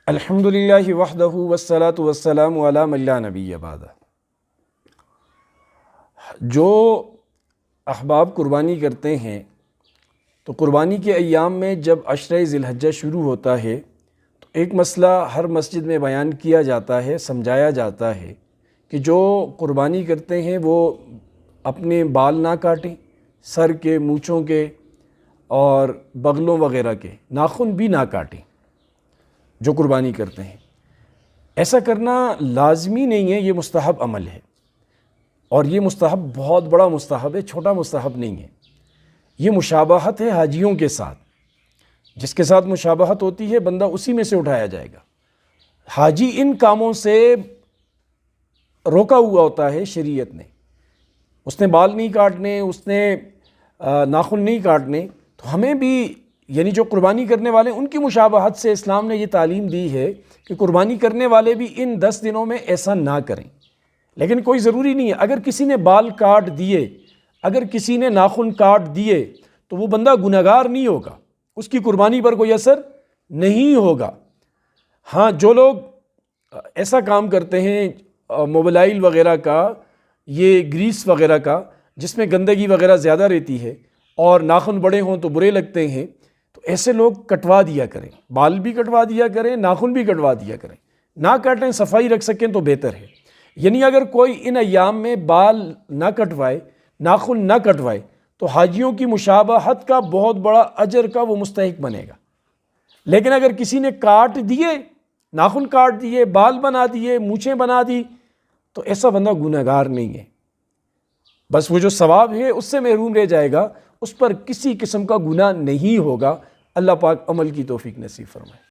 الحمدللہ وحدہ والصلاۃ والسلام علی من لا نبی بعدہ۔ جو احباب قربانی کرتے ہیں تو قربانی کے ایام میں جب عشرہ ذی الحجہ شروع ہوتا ہے تو ایک مسئلہ ہر مسجد میں بیان کیا جاتا ہے، سمجھایا جاتا ہے کہ جو قربانی کرتے ہیں وہ اپنے بال نہ کاٹیں، سر کے، مونچھوں کے اور بغلوں وغیرہ کے ناخن بھی نہ کاٹیں جو قربانی کرتے ہیں۔ ایسا کرنا لازمی نہیں ہے، یہ مستحب عمل ہے، اور یہ مستحب بہت بڑا مستحب ہے، چھوٹا مستحب نہیں ہے۔ یہ مشابہت ہے حاجیوں کے ساتھ، جس کے ساتھ مشابہت ہوتی ہے بندہ اسی میں سے اٹھایا جائے گا۔ حاجی ان کاموں سے روکا ہوا ہوتا ہے شریعت نے، اس نے بال نہیں کاٹنے، اس نے ناخن نہیں کاٹنے، تو ہمیں بھی یعنی جو قربانی کرنے والے ان کی مشابہت سے اسلام نے یہ تعلیم دی ہے کہ قربانی کرنے والے بھی ان 10 دنوں میں ایسا نہ کریں۔ لیکن کوئی ضروری نہیں ہے، اگر کسی نے بال کاٹ دیے، اگر کسی نے ناخن کاٹ دیے تو وہ بندہ گنہگار نہیں ہوگا، اس کی قربانی پر کوئی اثر نہیں ہوگا۔ ہاں، جو لوگ ایسا کام کرتے ہیں موبائل وغیرہ کا، یہ گریس وغیرہ کا، جس میں گندگی وغیرہ زیادہ رہتی ہے اور ناخن بڑے ہوں تو برے لگتے ہیں، تو ایسے لوگ کٹوا دیا کریں، بال بھی کٹوا دیا کریں، ناخن بھی کٹوا دیا کریں، نہ کاٹیں، صفائی رکھ سکیں تو بہتر ہے۔ یعنی اگر کوئی ان ایام میں بال نہ کٹوائے، ناخن نہ کٹوائے تو حاجیوں کی مشابہت کا بہت بڑا اجر کا وہ مستحق بنے گا۔ لیکن اگر کسی نے کاٹ دیے، ناخن کاٹ دیے، بال بنا دیے، مونچھیں بنا دی، تو ایسا بندہ گنہگار نہیں ہے، بس وہ جو ثواب ہے اس سے محروم رہ جائے گا، اس پر کسی قسم کا گناہ نہیں ہوگا۔ اللہ پاک عمل کی توفیق نصیب فرمائے۔